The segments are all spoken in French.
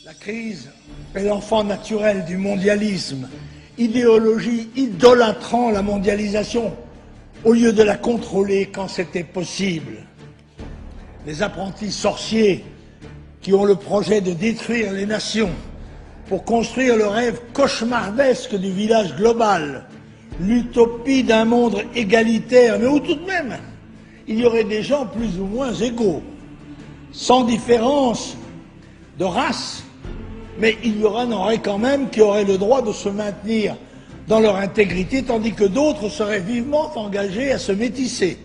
La crise est l'enfant naturel du mondialisme, idéologie idolâtrant la mondialisation au lieu de la contrôler quand c'était possible. Les apprentis sorciers qui ont le projet de détruire les nations pour construire le rêve cauchemardesque du village global, l'utopie d'un monde égalitaire, mais où tout de même il y aurait des gens plus ou moins égaux, sans différence de race, mais il y en aurait quand même qui auraient le droit de se maintenir dans leur intégrité, tandis que d'autres seraient vivement engagés à se métisser,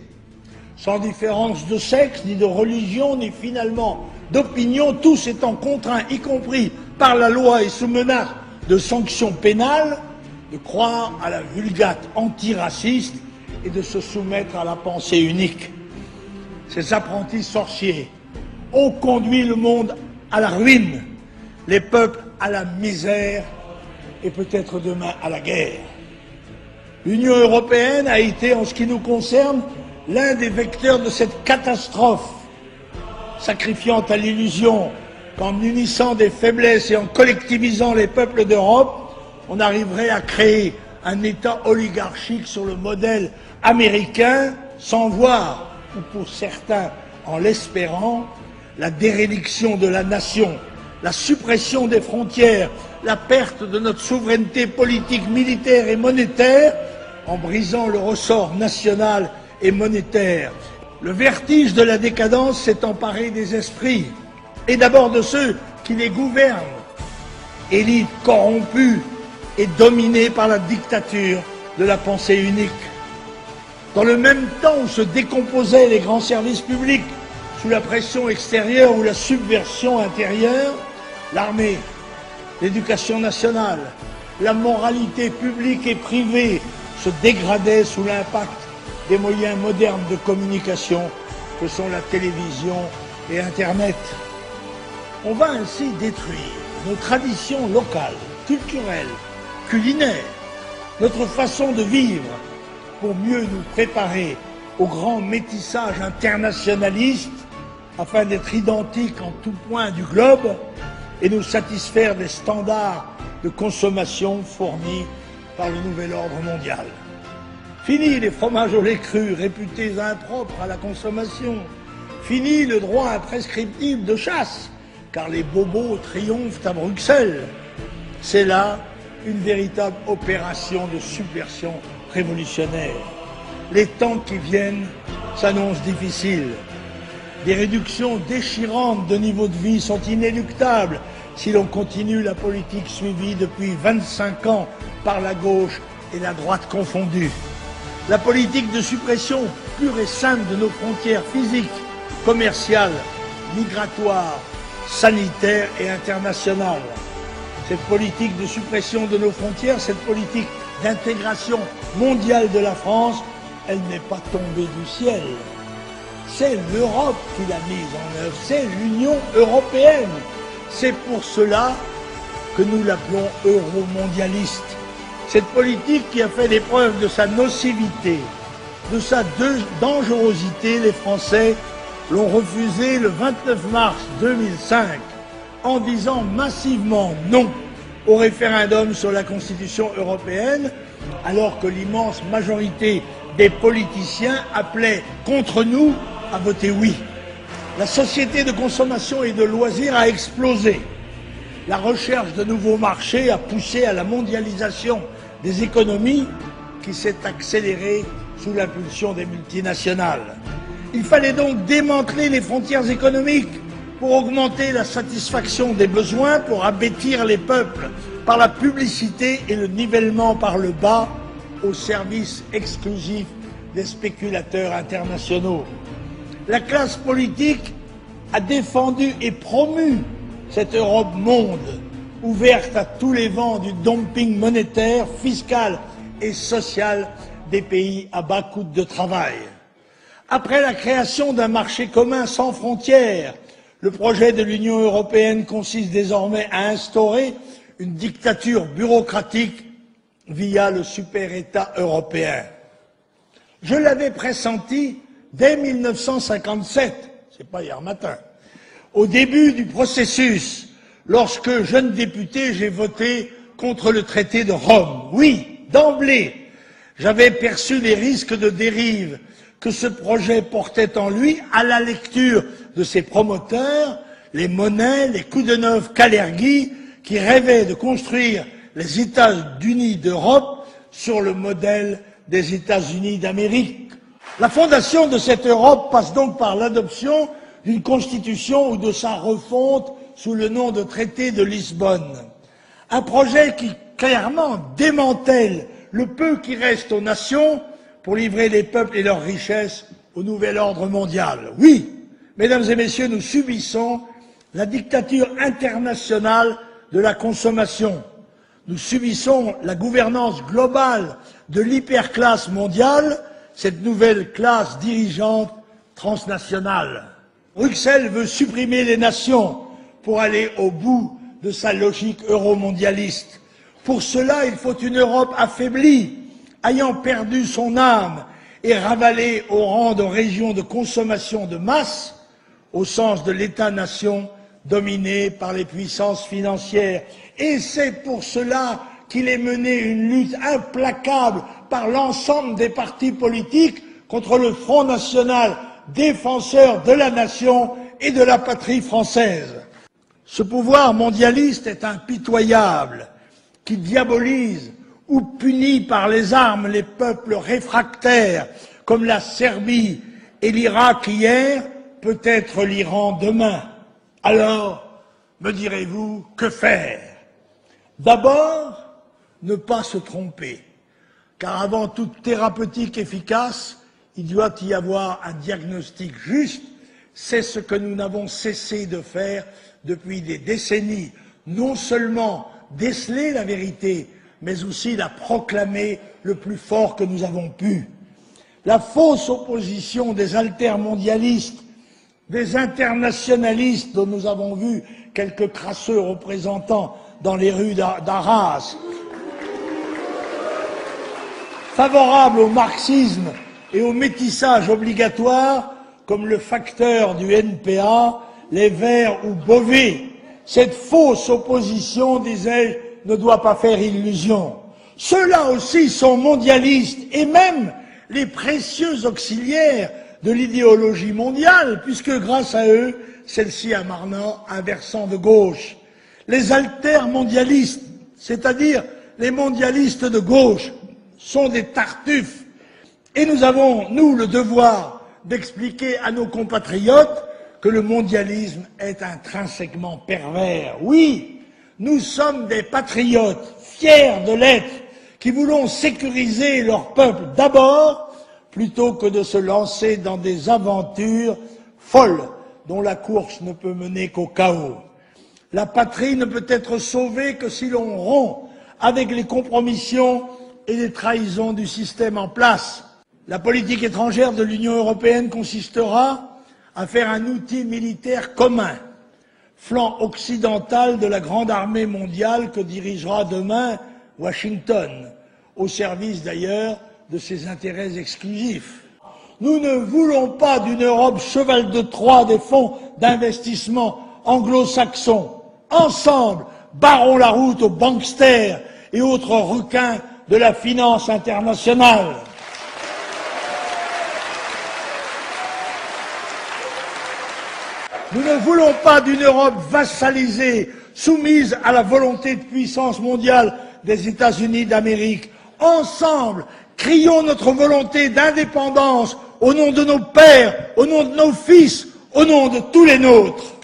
sans différence de sexe, ni de religion, ni finalement d'opinion, tous étant contraints, y compris par la loi et sous menace de sanctions pénales, de croire à la vulgate antiraciste et de se soumettre à la pensée unique. Ces apprentis sorciers ont conduit le monde à la ruine, les peuples à la misère et peut-être demain à la guerre. L'Union européenne a été, en ce qui nous concerne, l'un des vecteurs de cette catastrophe, sacrifiant à l'illusion qu'en unissant des faiblesses et en collectivisant les peuples d'Europe, on arriverait à créer un État oligarchique sur le modèle américain, sans voir, ou pour certains en l'espérant, la déréliction de la nation, la suppression des frontières, la perte de notre souveraineté politique, militaire et monétaire, en brisant le ressort national et monétaire. Le vertige de la décadence s'est emparé des esprits, et d'abord de ceux qui les gouvernent, élite corrompue et dominée par la dictature de la pensée unique. Dans le même temps où se décomposaient les grands services publics, sous la pression extérieure ou la subversion intérieure, l'armée, l'éducation nationale, la moralité publique et privée se dégradaient sous l'impact des moyens modernes de communication que sont la télévision et Internet. On va ainsi détruire nos traditions locales, culturelles, culinaires, notre façon de vivre pour mieux nous préparer au grand métissage internationaliste afin d'être identiques en tout point du globe et nous satisfaire des standards de consommation fournis par le nouvel ordre mondial. Fini les fromages au lait cru réputés impropres à la consommation. Fini le droit imprescriptible de chasse, car les bobos triomphent à Bruxelles. C'est là une véritable opération de subversion révolutionnaire. Les temps qui viennent s'annoncent difficiles. Des réductions déchirantes de niveau de vie sont inéluctables si l'on continue la politique suivie depuis 25 ans par la gauche et la droite confondues. La politique de suppression pure et simple de nos frontières physiques, commerciales, migratoires, sanitaires et internationales. Cette politique de suppression de nos frontières, cette politique d'intégration mondiale de la France, elle n'est pas tombée du ciel. C'est l'Europe qui l'a mise en œuvre, c'est l'Union européenne. C'est pour cela que nous l'appelons euromondialiste. Cette politique qui a fait des preuves de sa nocivité, de sa dangerosité, les Français l'ont refusée le 29 mars 2005 en disant massivement non au référendum sur la Constitution européenne, alors que l'immense majorité des politiciens appelaient contre nous à voter oui. La société de consommation et de loisirs a explosé. La recherche de nouveaux marchés a poussé à la mondialisation des économies qui s'est accélérée sous l'impulsion des multinationales. Il fallait donc démanteler les frontières économiques pour augmenter la satisfaction des besoins, pour abêtir les peuples par la publicité et le nivellement par le bas au service exclusif des spéculateurs internationaux. La classe politique a défendu et promu cette Europe monde, ouverte à tous les vents du dumping monétaire, fiscal et social des pays à bas coût de travail. Après la création d'un marché commun sans frontières, le projet de l'Union européenne consiste désormais à instaurer une dictature bureaucratique via le super-État européen. Je l'avais pressenti dès 1957, c'est pas hier matin, au début du processus, lorsque, jeune député, j'ai voté contre le traité de Rome. Oui, d'emblée, j'avais perçu les risques de dérive que ce projet portait en lui à la lecture de ses promoteurs, les Monnet, les Koudenov, Kalergi, qui rêvaient de construire les États-Unis d'Europe sur le modèle des États-Unis d'Amérique. La fondation de cette Europe passe donc par l'adoption d'une constitution ou de sa refonte sous le nom de traité de Lisbonne. Un projet qui clairement démantèle le peu qui reste aux nations pour livrer les peuples et leurs richesses au nouvel ordre mondial. Oui, mesdames et messieurs, nous subissons la dictature internationale de la consommation. Nous subissons la gouvernance globale de l'hyperclasse mondiale, cette nouvelle classe dirigeante transnationale. Bruxelles veut supprimer les nations pour aller au bout de sa logique euromondialiste. Pour cela, il faut une Europe affaiblie, ayant perdu son âme et ravalée au rang de région de consommation de masse, au sens de l'État-nation dominé par les puissances financières. Et c'est pour cela qu'il est mené une lutte implacable par l'ensemble des partis politiques contre le Front national défenseur de la nation et de la patrie française. Ce pouvoir mondialiste est impitoyable, qui diabolise ou punit par les armes les peuples réfractaires, comme la Serbie et l'Irak hier, peut-être l'Iran demain. Alors, me direz-vous, que faire? D'abord, ne pas se tromper, car avant toute thérapeutique efficace, il doit y avoir un diagnostic juste. C'est ce que nous n'avons cessé de faire depuis des décennies, non seulement déceler la vérité, mais aussi la proclamer le plus fort que nous avons pu. La fausse opposition des altermondialistes, des internationalistes dont nous avons vu quelques crasseux représentants dans les rues d'Arras, favorables au marxisme et au métissage obligatoire, comme le facteur du NPA, les Verts ou Beauvais. Cette fausse opposition, disais-je, ne doit pas faire illusion. Ceux-là aussi sont mondialistes, et même les précieux auxiliaires de l'idéologie mondiale, puisque grâce à eux, celle-ci a maintenant un versant de gauche. Les altermondialistes, c'est-à-dire les mondialistes de gauche, sont des tartuffes. Et nous avons, nous, le devoir d'expliquer à nos compatriotes que le mondialisme est intrinsèquement pervers. Oui, nous sommes des patriotes, fiers de l'être, qui voulons sécuriser leur peuple d'abord, plutôt que de se lancer dans des aventures folles dont la course ne peut mener qu'au chaos. La patrie ne peut être sauvée que si l'on rompt avec les compromissions et les trahisons du système en place. La politique étrangère de l'Union européenne consistera à faire un outil militaire commun, flanc occidental de la grande armée mondiale que dirigera demain Washington, au service d'ailleurs de ses intérêts exclusifs. Nous ne voulons pas d'une Europe cheval de Troie des fonds d'investissement anglo-saxons. Ensemble, barrons la route aux banksters et autres requins de la finance internationale. Nous ne voulons pas d'une Europe vassalisée, soumise à la volonté de puissance mondiale des États-Unis d'Amérique. Ensemble, crions notre volonté d'indépendance au nom de nos pères, au nom de nos fils, au nom de tous les nôtres.